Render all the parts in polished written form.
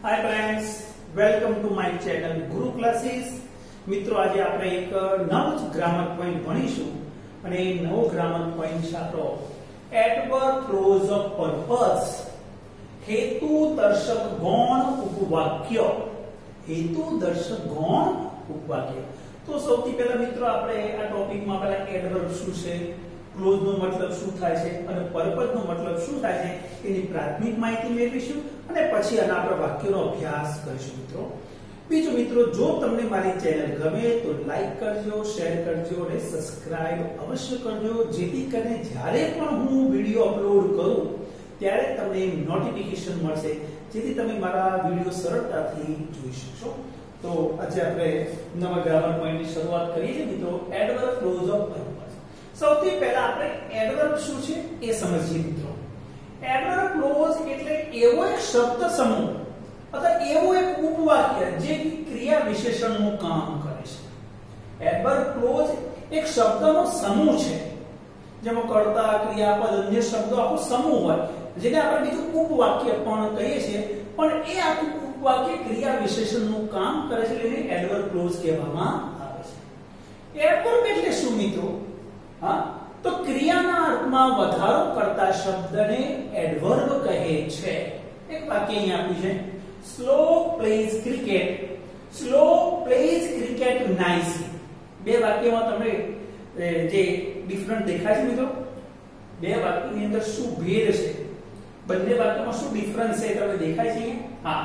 Hi friends, welcome to my channel Guru classes. મિત્રો આજે આપણે એક નવો જ ગ્રામર પોઈન્ટ ભણીશું અને એ નવો ગ્રામર પોઈન્ટ છે આપણો એડવર્બ ક્લોઝ ઓફ પર્પસ, હેતુ દર્શક ગૌણ ઉપવાક્ય। હેતુ દર્શક ગૌણ ઉપવાક્ય। તો સૌથી પહેલા મિત્રો આપણે આ ટોપિકમાં પહેલા એડવર્બ શું છે, ક્લોઝ નો મતલબ શું થાય છે અને પર્પસ નો મતલબ શું થાય છે એની પ્રાથમિક માહિતી મેળવીશું અને પછી આના આપણે વાક્યનો અભ્યાસ કરીશું મિત્રો। બીજું મિત્રો, જો તમને મારી ચેનલ ગમે તો લાઈક કરજો, શેર કરજો અને સબસ્ક્રાઇબ અવશ્ય કરજો, જેથી કરીને જ્યારે પણ હું વિડિયો અપલોડ કરું ત્યારે તમને નોટિફિકેશન મળશે, જેથી તમે મારા વિડિયો સરળતાથી જોઈ શકશો। તો આજે આપણે નવા ગ્રામર પોઈન્ટની શરૂઆત કરીએ છીએ મિત્રો, એડવર્બ ક્લોઝ ઓફ પર્પસ। સૌથી પહેલા આપણે એડવર્બ શું છે એ સમજીએ મિત્રો। એડવર્બ ક્લોઝ એટલે એવો એક શબ્દ સમૂહ અથવા એવું એક ઉપવાક્ય જે ક્રિયા વિશેષણનું કામ કરે છે। એડવર્બ ક્લોઝ એક શબ્દનો સમૂહ છે, જેમાં કર્તા, ક્રિયાપદ, અન્ય શબ્દો આખો સમૂહ હોય, જેને આપણે બીજું ઉપવાક્ય પણ કહીએ છીએ, પણ એ આખું ઉપવાક્ય ક્રિયા વિશેષણનું કામ કરે છે, એટલે એડવર્બ ક્લોઝ કહેવામાં આવે છે। એડવર્બ એટલે શું મિત્રો? હા, તો ક્રિયાના અર્થમાં વધારો કરતા શબ્દને એડવર્બ કહે છે। એક વાક્ય અહીં આપ્યું છે, Slow plays cricket. Slow plays cricket nicely. બે વાક્યમાં તમને જે ડિફરન્ટ દેખાય છે મિત્રો, બે વાક્યની અંદર શું ભેદ છે, બંને વાક્યમાં શું ડિફરન્સ છે તમને દેખાય છે? હા,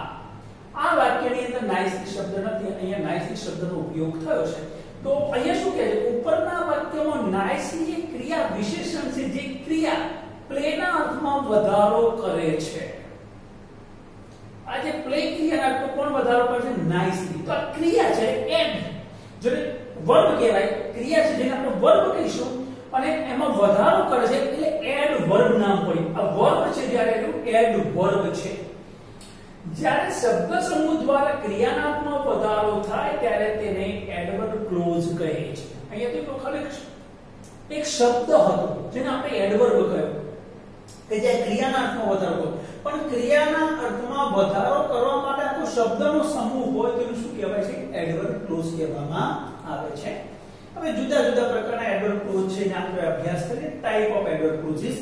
આ વાક્યની અંદર નાઇસલી શબ્દ નથી, અહીંયા નાઇસલી શબ્દનો ઉપયોગ થયો છે। તો અહીંયા શું કહે છે, ઉપરના વાક્યમાં નાઇસલી જે ક્રિયા વિશેષણ છે, જે ક્રિયા પ્લેના અર્થમાં વધારો કરે છે। આજે પ્લે ક્રિયાના અર્થ કોણ વધારો કરે છે? નાઇસલી। તો આ ક્રિયા છે એડ, જેને વર્બ કહેવાય, ક્રિયા છે જેને આપણે વર્બ કહીશું અને એમાં વધારો કરે છે એટલે એડ વર્બ નામ પડ્યું। આ વર્બ છે જ્યારે એનું એડ વર્બ છે। જ્યારે શબ્દ સમૂહ દ્વારા ક્રિયાના અર્થમાં વધારો થાય ત્યારે તેને એડવર્બ ક્લોઝ કહે છે। અહીંયા તો ખાલી એક શબ્દ હતો જેને આપણે એડવર્બ કહ્યો કે જે ક્રિયાના અર્થમાં વધારો કરે, પણ ક્રિયાના અર્થમાં વધારો કરવા માટે આખો શબ્દનો સમૂહ હોય તો શું કહેવાય છે? એડવર્બ ક્લોઝ કહેવામાં આવે છે। હવે જુદા જુદા પ્રકારના એડવર્બ ક્લોઝ છે, એનો આપણે અભ્યાસ કરીએ। Type of adverb clauses.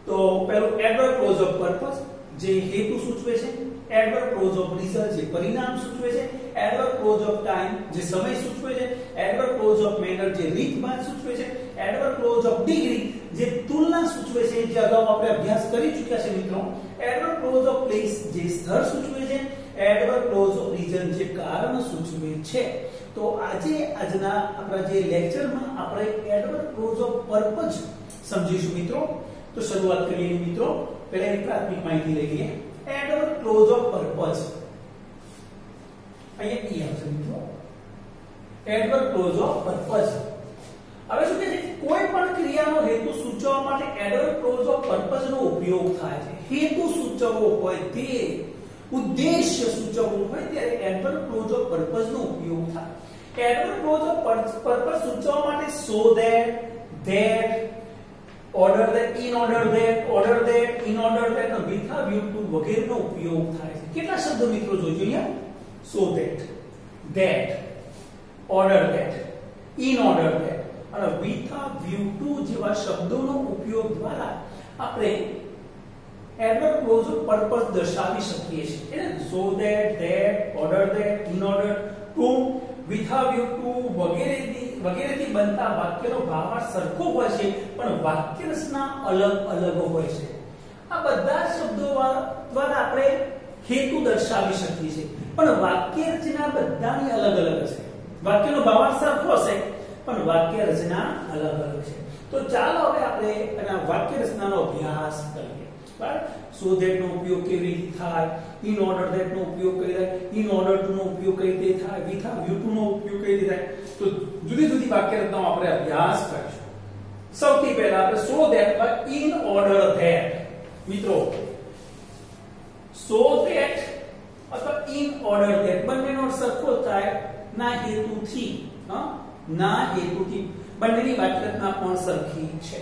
તો પહેલું એડવર્બ ક્લોઝ ઓફ પર્પસ, જે હેતુ સૂચવે છે। એડવર્બ ક્લોઝ ઓફ રિઝલ્ટ, જે પરિણામ સૂચવે છે। એડવર્બ ક્લોઝ ઓફ ટાઈમ, જે સમય સૂચવે છે। એડવર્બ ક્લોઝ ઓફ મેનર, જે રીતભાત સૂચવે છે। એડવર્બ ક્લોઝ ઓફ ડિગ્રી, જે તુલના સૂચવે છે, જે અગાઉ આપણે અભ્યાસ કરી ચૂક્યા છે મિત્રો। એડવર્બ ક્લોઝ ઓફ પ્લેસ, જે સ્થળ સૂચવે છે। એડવર્બ ક્લોઝ ઓફ રીઝન, જે કારણ સૂચવે છે। તો આજે આજના આપણા જે લેક્ચરમાં આપણે એડવર્બ ક્લોઝ ઓફ પર્પસ સમજીશું મિત્રો। તો શરૂઆત કરીએ મિત્રો, પહેલા એક પ્રાથમિક માહિતી લઈ લઈએ। એડવર્બ ક્લોઝ ઓફ પર્પસ, અહીંયા ઈ આવશે મિત્રો, એડવર્બ ક્લોઝ ઓફ પર્પસ। હવે શું કહે છે, કોઈ પણ ક્રિયાનો હેતુ સૂચવવા માટે એડવર્બ ક્લોઝ ઓફ પર્પસ નો ઉપયોગ થાય છે। હેતુ સૂચવવો હોય, તે ઉદ્દેશ્ય સૂચવવું હોય ત્યારે એડવર્બ ક્લોઝ ઓફ પર્પસ નો ઉપયોગ થાય। એડવર્બ ક્લોઝ ઓફ પર્પસ સૂચવવા માટે so that, order that, in order that, order that, in order that, with a view to વગેરેનો ઉપયોગ થાય છે। કેટલા શબ્દો મિત્રો જોજો અહીંયા? so that, order that, in order that અને with a view to જેવા શબ્દોનો ઉપયોગ દ્વારા આપણે એડવર્બ ક્લોઝ ઓફ પર્પસ દર્શાવી શકીએ છીએ। એટલે so that, order that, in order to, with a view to વગેરેથી બનતા વાક્યનો ભાવાર્થ સરખો હોય છે, પણ વાક્ય રચના અલગ અલગ હોય છે। આ બધા શબ્દો દ્વારા આપણે હેતુ દર્શાવી શકીએ છીએ, પણ વાક્ય રચના બધાની અલગ અલગ છે। વાક્યનો ભાવાર્થ સરખો હશે પણ વાક્ય રચના અલગ અલગ છે। તો ચાલો હવે આપણે એના વાક્ય રચનાનો અભ્યાસ કરીએ। so that નો ઉપયોગ કેવી રીતે થાય, in order that નો ઉપયોગ કેવી રીતે થાય, in order to નો ઉપયોગ કેવી રીતે થાય, with a view to નો ઉપયોગ કેવી રીતે થાય, તો જુદી જુદી વાક્ય રચનાનો આપણે અભ્યાસ કરીશું। સૌથી પહેલા આપણે so that માં in order that મિત્રો, so that અથવા in order that બંનેનો સરખો થાય ના હેતુથી, ના હેતુથી બંનેની વાક્ય રચના પણ સરખી છે।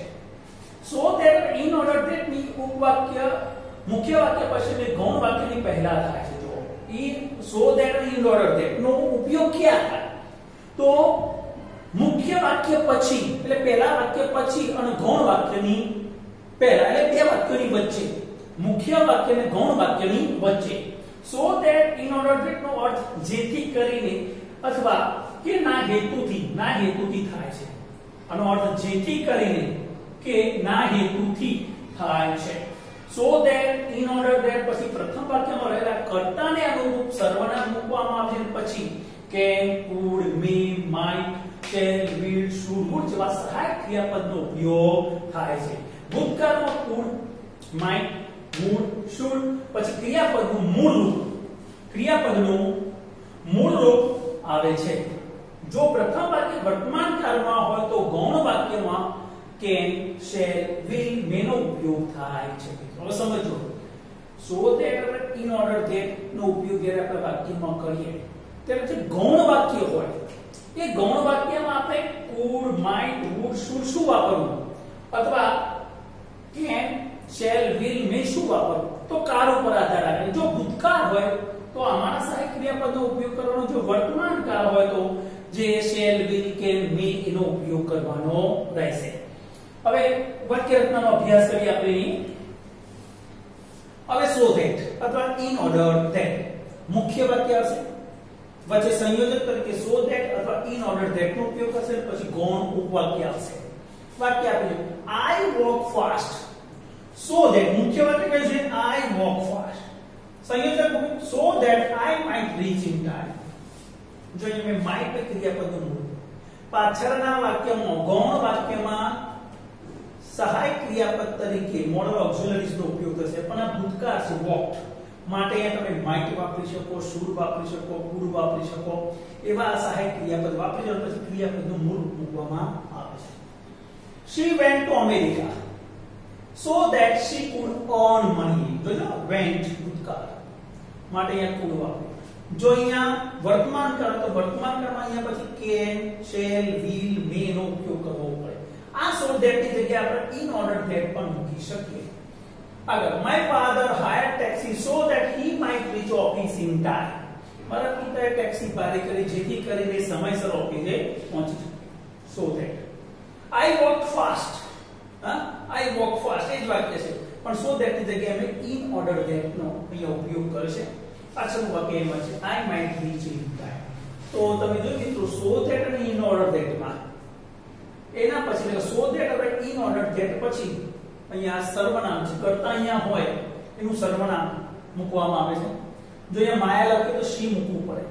so that, in order that ની ઉપવાક્ય મુખ્ય વાક્ય પછી ગૌણ વાક્યની પહેલા થાય છે। જો so that and in order that નો ઉપયોગ ક્યાં થાય? તો મુખ્ય વાક્ય પછી એટલે પહેલા વાક્ય પછી અને ગૌણ વાક્યની પહેલા એટલે બે વાક્યોની વચ્ચે, મુખ્ય વાક્ય અને ગૌણ વાક્યની વચ્ચે. so that in order that નો અર્થ જેથી કરીને અથવા કે ના હેતુથી થાય છે. આનો અર્થ જેથી કરીને કે ના હેતુથી થાય છે. so that in order that પછી પ્રથમ વાક્યમાં રહેલા કર્તાને અનુરૂપ સર્વનામ મૂકવામાં આવે છે. પછી can, could, may, might, shall, will, should, would જેવા સહાયક ક્રિયાપદનો ઉપયોગ થાય છે. ભૂતકાળમાં could, might, would, should પછી ક્રિયાપદનું મૂળ રૂપ આવે છે. જો પ્રથમ વાક્ય વર્તમાન કાળમાં હોય તો ગૌણ વાક્યમાં can, shall, will, may નો ઉપયોગ થાય છે. હવે સમજો. so that in order that નો ઉપયોગ જ્યારે આપણે વાક્યમાં કરીએ ત્યારે જે ગૌણ વાક્ય હોય એ ગૌણ વાક્યમાં આપણે could, might, would, should શું વાપરવું અથવા can, shall, will, may શું વાપરવું તો કાળ ઉપર આધાર રાખે. જો ભૂતકાળ હોય તો આમાંના સહાયક ક્રિયાપદનો ઉપયોગ કરવાનો, જો વર્તમાન કાળ હોય તો જે shall, will, can, may એનો ઉપયોગ કરવાનો રહેશે. હવે વાક્ય રચનાનો અભ્યાસ કરીએ આપણે. હવે so that અથવા in order that મુખ્ય વાક્ય આવશે, વચ્ચે સંયોજક તરીકે so that અથવા in order that નો ઉપયોગ કરશે, પછી ગૌણ ઉપવાક્ય આવશે. વાક્ય આપેલું I walk fast so that મુખ્ય વાક્ય કહે છે I walk fast, સંયોજક so that I might reach in time. જો તમે might ક્રિયાપદનું મૂળ પાછળના વાક્યમાં ગૌણ વાક્યમાં સહાયક ક્રિયાપદ તરીકે મોડલ ઓક્ઝિલરીઝ નો ઉપયોગ થશે, પણ આ ભૂતકાળ છે walked માટે અહીંયા તમે might વાપરી શકો, should વાપરી શકો, could વાપરી શકો, એવા સહાયક ક્રિયાપદ વાપરી શકો. પછી ક્રિયાપદનું મૂળ રૂપ મૂકવામાં આવે છે. she went to America so that she could earn money. જોજો went ભૂતકાળ માટે અહીંયા could વાપર્યું. જો અહીંયા વર્તમાન કાળ તો વર્તમાન કાળમાં અહીંયા પછી can, shall, will, may નો ઉપયોગ કરવો પડે. આ so that ની જગ્યાએ આપણે in order that પણ મૂકી શકીએ. આગળ my father hired taxi so that he might reach office in time. મારા પિતાએ ટેક્સી ભાડે કરી જેથી કરીને સમયસર ઓફિસે પહોંચી શકે. so that I walk fast, I walk fast એ જ વાક્ય છે, પણ so that ની જગ્યાએ અમે in order that નો અહીંયા ઉપયોગ કરશે. પાછળનું વાક્ય એમ છે I might reach in time. તો તમે જોયું મિત્રો so that અને in order that માં એના પછી એટલે so that આપણે in order that પછી અહીંયા સર્વનામ છે, કર્તા અહીંયા હોય એનું સર્વનામ મૂકવામાં આવે છે. જો અહીંયા માયા લખે તો she મૂકવું પડે,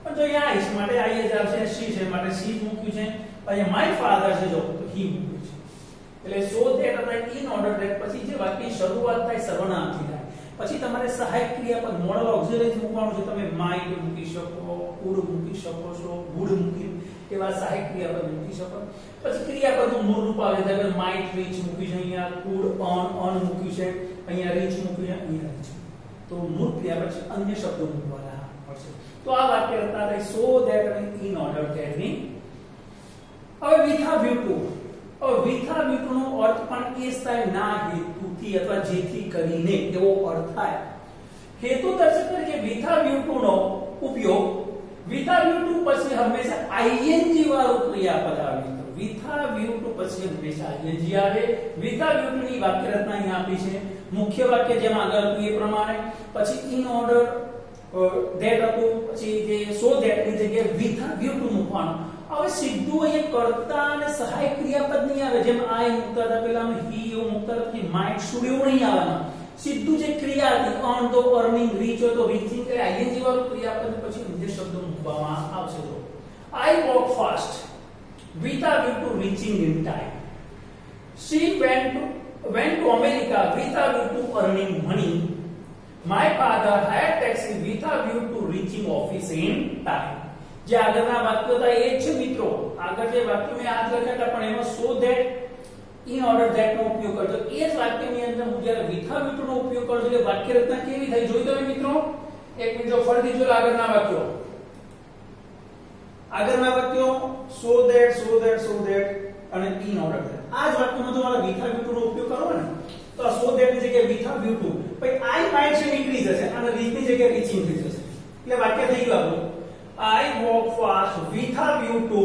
પણ જો અહીંયા is માટે I જ આવશે, she છે માટે she મૂક્યું છે. અહીંયા my father છે જો તો he મૂક્યું છે. એટલે so that આપણે in order that પછી જે વાક્યની શરૂઆત થાય સર્વનામથી થાય. પછી તમારે સહાયક ક્રિયાપદ મોડલ ઓક્ઝિલરી મૂકવાનું છે. તમે might મૂકી શકો, could મૂકી શકો છો, would મૂકી એવા સહાયક ક્રિયાપદ મૂકી શકો. પછી ક્રિયાપદનું મૂળ રૂપ આવે છે. might reach મૂક્યું છે અહીંયા, could earn મૂક્યું છે અહીંયા, reach મૂક્યું છે અહીંયા reach. તો મૂળ ક્રિયાપદ છે, અન્ય શબ્દો મૂકવાના પડશે. તો આ વાક્ય રચના થઈ so that અને in order that ની. હવે with a view to, હવે with a view to નો અર્થ પણ એ થાય ના હેતુથી અથવા જેથી કરીને એવો અર્થ થાય. હેતુ દર્શક તરીકે with a view to નો ઉપયોગ with a view to પછી હંમેશા ing વાળું ક્રિયાપદ આવે. with a view to પછી હંમેશા ing આવે. with a view to ની વાક્ય રચના અહીં આપી છે. મુખ્ય વાક્ય જેમ આગળ હતું એ પ્રમાણે, પછી in order that હતું, પછી જે so that ની જગ્યાએ with a view to મૂકવાનું. હવે સીધું અહીંયા કર્તા અને સહાયક ક્રિયાપદ નહીં આવે, જેમ I મૂકતા હતા પેલા he એવું મૂકતા હતા કે might, should એવું નહીં આવવાનું. સીધું જે ક્રિયા હતી earn તો earning, reach હોય તો reaching, એટલે ing વાળું ક્રિયાપદ પછી અન્ય શબ્દો મૂકવામાં આવશે. તો I walk fast with a view to reaching in time. She went to America with a view to earning money. My father hired taxi with a view to reaching office in time. જે આગળના વાક્યો હતા એ જ છે મિત્રો. આગળ જે વાક્યો મેં આ લખ્યા હતા પણ એમાં so that in order that નો ઉપયોગ કરજો. એ જ વાક્યની અંદર હું જ્યારે with a view to નો ઉપયોગ કરજો એટલે વાક્ય રચના કેવી થાય જોઈ તમે મિત્રો. એક મિનિટ જો ફરીથી જો આગળના વાક્યો so that અને in order that. આ જ વાક્યમાં તમારે with a view to નો ઉપયોગ કરવો ને તો so that ની જગ્યાએ with a view to, પછી I might છે નીકળી જશે અને reach ની જગ્યાએ reaching થઈ જશે. એટલે વાક્ય થઈ ગયું આપણું I walk fast with a view to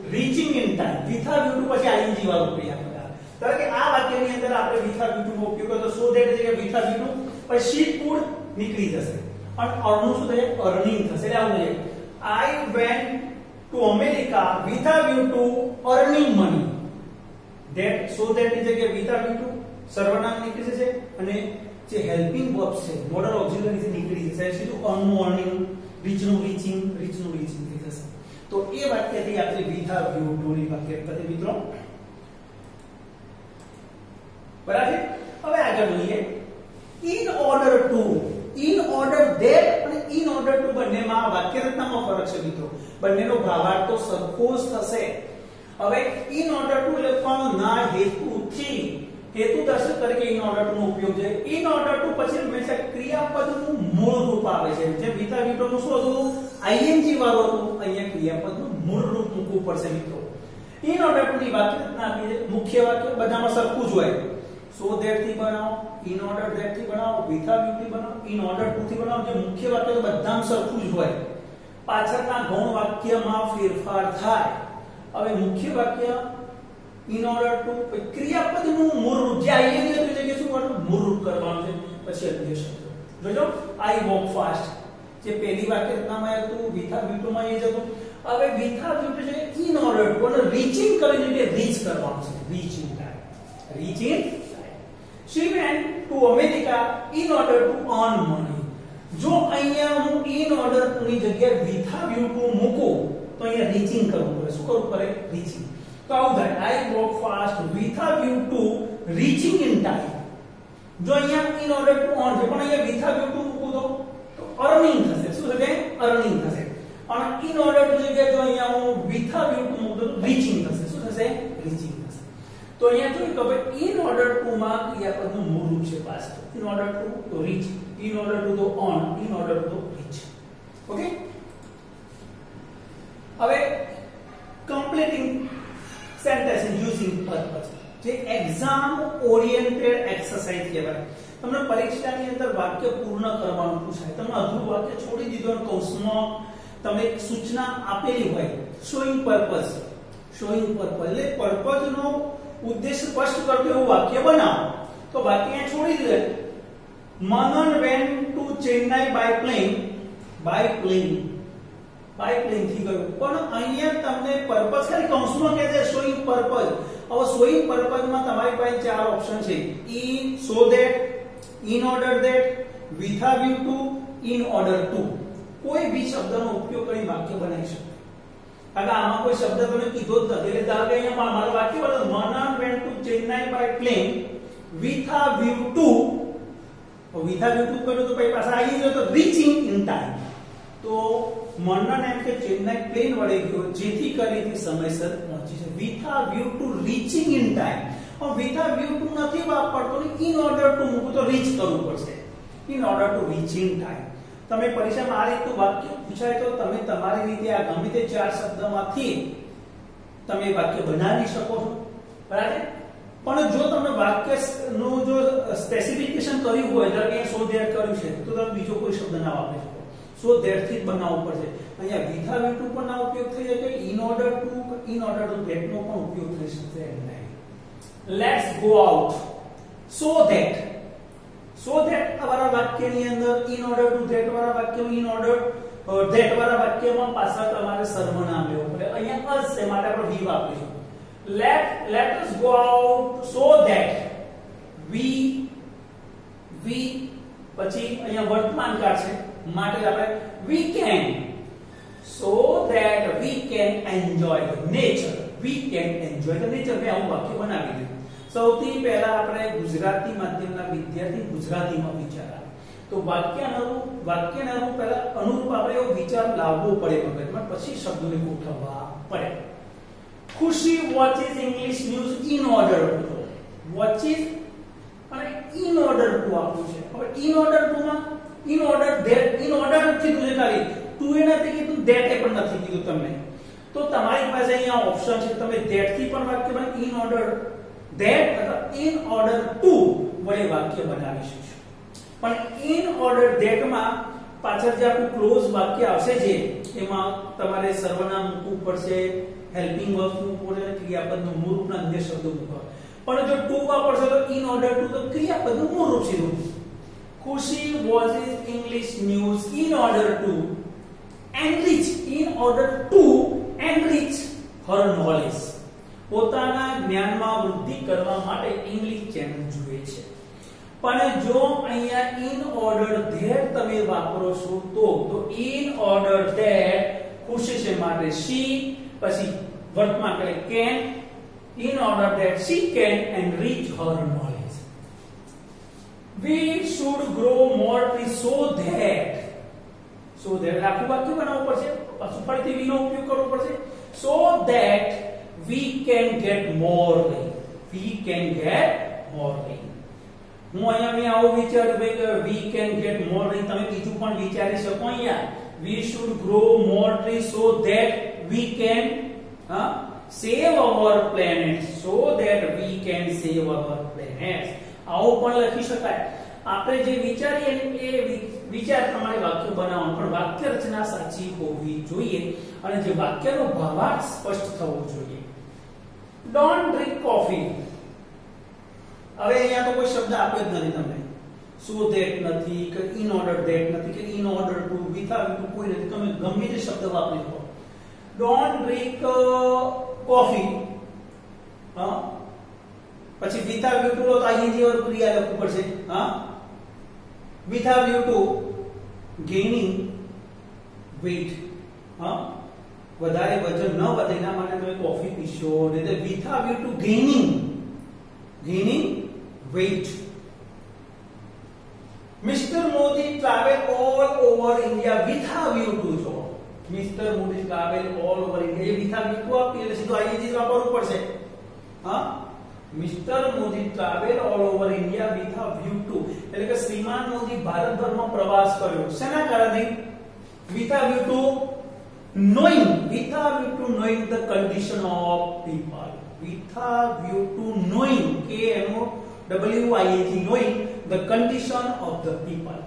reaching in time. with a view to પછી ing વાળું ક્રિયા પદ કારણ કે આ વાક્યની અંદર આપણે with a view to નો ઉપયોગ કર્યો so that એટલે કે with a view to પછી she could નીકળી જશે અને અર્નનું શું થશે અર્નિંગ થશે એટલે આવું છે I went to America with a view to earning money. that so that ની જગ્યાએ with a view to સર્વનામ નીકળી જશે અને જે હેલ્પિંગ વર્બ છે મોડલ ઓક્સિલરી થી નીકળી જશે સીધું અર્નનું અર્નિંગ રીચનું રીચિંગ થઈ જશે તો એ વાક્યથી આપણે with a view to ની વાક્ય પદ્ધતિ મિત્રો બરાબર હવે આગળ જોઈએ in order that અને in order to બંનેમાં વાક્ય રચનામાં ફરક છે મિત્રો બંનેનો ભાવાર્થ તો સરખો જ થશે હવે in order to લખવાનો ના હેતુથી હેતુ દર્શક તરીકે in order to નો ઉપયોગ છે in order to પછી હંમેશા ક્રિયાપદનું મૂળ રૂપ આવે છે જે with a view to નું શું હતું ing વાળું હતું અહીંયા ક્રિયાપદનું મૂળ રૂપ મૂકવું પડશે મિત્રો in order to ની વાક્ય રચના આપી છે મુખ્ય વાક્ય બધામાં સરખું જ હોય so that થી બનાવો in order that થી બનાવો with a view થી બનાવો in order to થી બનાવો જે મુખ્ય વાક્ય તો બધામાં સરખું જ હોય પાછળના ગૌણ વાક્યમાં ફેરફાર થાય હવે મુખ્ય વાક્ય in order to ક્રિયાપદનું મૂળ રૂપ જે ing હતું એટલે કે શું કરવાનું મૂળ રૂપ કરવાનું છે પછી અન્ય શબ્દ જોજો I walk fast જે પહેલી વાક્ય રચનામાં હતું with a view to માં એ જ હતું હવે with a view to છે in order to અને reaching કરીને એટલે રીચ કરવાનું છે reaching she went to America in order to earn money જો અહીંયા હું in order to ની જગ્યાએ with a view to મૂકું તો અહીંયા રીચિંગ કરવું પડે શું કરવું પડે રીચિંગ તો આવું થાય I walk fast with a view to reaching in time જો અહીંયા in order to earn છે પણ અહીંયા with a view to મૂકું તો earning થશે શું થશે earning થશે અને in order to જગ્યાએ જો અહીંયા હું with a view to મૂકું તો reaching થશે શું થશે reaching થશે તો અહીંયા જોઈ તો ભાઈ in order to માં ક્રિયાપદનું મૂળ રૂપ છે past in order to reach in order to earn in order to reach okay હવે completing sentence using purpose જે એક્ઝામ ઓરિએન્ટેડ એક્સરસાઇઝ કહેવાય તમને પરીક્ષાની અંદર વાક્ય પૂર્ણ કરવાનું પૂછાય તમે અધૂરું વાક્ય છોડી દીધો અને કૌંસમાં તમે એક સૂચના આપેલી હોય showing purpose એટલે purpose નો ઉદ્દેશ્ય સ્પષ્ટ કરતું એવું વાક્ય બનાવો તો વાક્ય અહીંયા છોડી દીધું Manan went to Chennai by plane થી ગયો પણ અહીંયા તમને પર્પસ ખાલી કૌંસમાં કહે છે શોઈંગ પર્પસ હવે શોઈંગ પર્પસમાં તમારી પાસે ચાર ઓપ્શન છે in so that in order that with a view to in order to કોઈ બી શબ્દનો ઉપયોગ કરી વાક્ય બનાવી શકો કારણ આમાં કોઈ શબ્દ તમે કીધો જ નથી એટલે ધારો કે અહીંયા મારું વાક્ય બોલો Manan went to Chennai by plane with a view to કર્યું તો પછી પાછા આવી ગયો તો reaching in time તો મનન એમ કે ચેન્નાઈ પ્લેન વડે ગયો જેથી કરીને સમયસર પહોંચી છે with a view to reaching in time with a view to નથી વાપરતો ને in order to મૂકું તો રીચ કરવું પડશે in order to reach in time તમે પરીક્ષામાં આ રીતનું વાક્ય પૂછાય તો તમે તમારી રીતે આ ગમે તે ચાર શબ્દમાંથી તમે વાક્ય બનાવી શકો છો બરાબર પણ જો તમે વાક્યનું જો સ્પેસિફિકેશન કર્યું હોય એટલે કે સો ધેટ કર્યું છે તો તમે બીજો કોઈ શબ્દ ના વાપરી શકો સો ધેટ થી જ બનાવવું પડશે અહીંયા with a view to પણ ના ઉપયોગ થઈ શકે in order to that નો પણ ઉપયોગ થઈ શકે નહીં let's go out so that વાળા વાક્યની અંદર in order to that વાળા વાક્યમાં in order that વાળા વાક્યમાં પાછા તમારે સર્વનામ લેવું પડે અહીંયા us છે માટે આપણે we વાપરીશું let us go out so that we પછી અહીંયા વર્તમાન કાળ છે માટે આપણે we can so that we can enjoy the nature મેં આવું વાક્ય બનાવી દીધું સૌથી પહેલા આપણે ગુજરાતી માધ્યમના વિદ્યાર્થી ગુજરાતીમાં વિચાર આવે તો વાક્યના અનુરૂપ પહેલા અનુરૂપ આપણે એવો વિચાર લાવવો પડે મગજમાં પછી શબ્દોને ગોઠવવા પડે ખુશી watches English news in order two watches અને ઇન ઓર્ડર ટુ આપ્યું છે હવે ઇન ઓર્ડર ટુ માં ઇન ઓર્ડર થી તું ખાલી ટુ એ નથી કીધું ધેટ એ પણ નથી કીધું તમને તો તમારી પાસે અહીંયા ઓપ્શન છે તમે ધેટ થી પણ વાક્ય બને ઇન ઓર્ડર ધેટ અથવા ઇન ઓર્ડર ટુ વડે વાક્ય બનાવી શકશો પણ ઇન ઓર્ડર ધેટ માં પાછળ જે આપણું ક્લોઝ વાક્ય આવશે છે એમાં તમારે સર્વનામ મૂકવું પડશે, હેલ્પિંગ વર્બ મૂકવું પડે, ક્રિયાપદનું મૂળ રૂપના અન્ય શબ્દો મૂકવા. પણ જો ટુ વાપરશો તો ઇન ઓર્ડર ટુ તો ક્રિયાપદનું મૂળ રૂપ સીધું. ખુશી watches English news in order two enrich her knowledge. પોતાના જ્ઞાનમાં વૃદ્ધિ કરવા માટે ઇંગ્લિશ ચેનલ જુએ છે. પણ જો અહીંયા ઇન ઓર્ડર ધેટ તમે વાપરો છો તો ઇન ઓર્ડર ધેટ ખુશી છે માટે she, પછી વર્તમાન એટલે can, in order that she can enrich her knowledge. We should grow more trees so that આખું વાક્ય બનાવવું પડશે, પાછું ફરીથી we નો ઉપયોગ કરવો પડશે. So that we can get more rain. હું અહીંયા મેં આવો વિચાર્યું ભાઈ કે we can get more rain. તમે બીજું પણ વિચારી શકો અહીંયા. We should grow more trees so that we can save our planet. આવું પણ લખી શકાય. આપણે જે વિચારીએ એ વિચાર પ્રમાણે વાક્ય બનાવવાનું, પણ વાક્ય રચના સાચી હોવી જોઈએ અને જે વાક્યનો ભાવાર્થ સ્પષ્ટ થવો જોઈએ. Don't drink coffee. હવે અહીંયા તો કોઈ શબ્દ આપ્યો જ નથી તમને. સો ધેટ નથી કે ઇન ઓર્ડર ધેટ નથી કે in order to, without to કોઈ નથી. તમે ગમે તે શબ્દ વાપરી શકો. ડોન્ટ ડ્રિંક કોફી, પછી વિથઆઉટ ટુ તો અહીં જે ક્રિયા લખવું પડશે. વિથઆઉટ ટુ ગેઇનિંગ વેઇટ, વધારે વજન ન વધે એના માટે તમે કોફી પીશો. એટલે without to gaining weight. Mr. Modi travel all over India without you to job. Mr. Modi travel all over India. ये without you to आप ये सीधो आइए चीज वापरવું પડશે. Mr. Modi travel all over India without you to. એટલે કે શ્રીમાન મોદી ભારતભરમાં પ્રવાસ કર્યો. શેના કારણે? Without you to knowing the condition of people. Without you to knowing, knowing the condition of the people.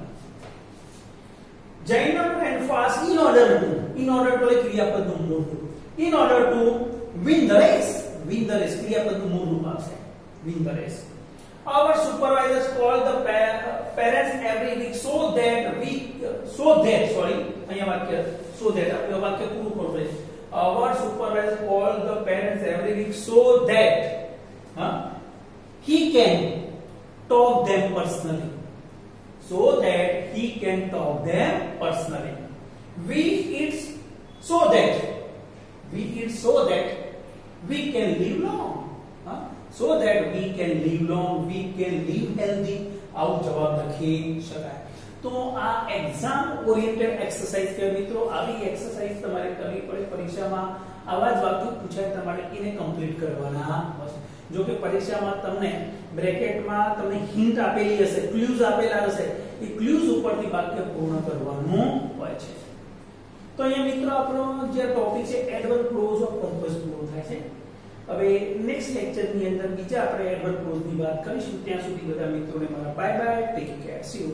Jainam and fast in order to like ક્રિયાપદનું મૂળ રૂપ. In order to win the race ક્રિયાપદનું મૂળ રૂપ આવશે. Win the race. Our supervisors call the parents every week so that અહીંયા વાક્ય so that આપણે વાક્ય પૂરું કરવું છે. Our supervisor call the parents every week so that he can talk them personally. We eat so that we can live long. we can live healthy. આવું જવાબ લખી શકાય. તો આ એક્ઝામ ઓરિએન્ટેડ એક્સરસાઇઝ કે મિત્રો, આવી એક્સરસાઇઝ તમારે કરવી પડે પરીક્ષામાં. આવા જ વાક્યો પૂછાય તમારે એને કમ્પ્લીટ કરવાના હશે. જો કે પરીક્ષામાં તમને બ્રેકેટમાં તમને હિન્ટ આપેલી હશે, ક્લૂઝ આપેલા હશે, એ ક્લૂઝ ઉપરથી વાક્ય પૂર્ણ કરવાનું હોય છે. તો અહીંયા મિત્રો આપણો જે ટોપિક છે એડવર્બ ક્લોઝ ઓફ પર્પઝ પૂરો થાય છે. હવે નેક્સ્ટ લેક્ચરની અંદર બીજા આપણે એડવર્બ ક્લોઝની વાત કરીશું. ત્યાં સુધી બધા મિત્રોને મારા bye bye, take care, C you.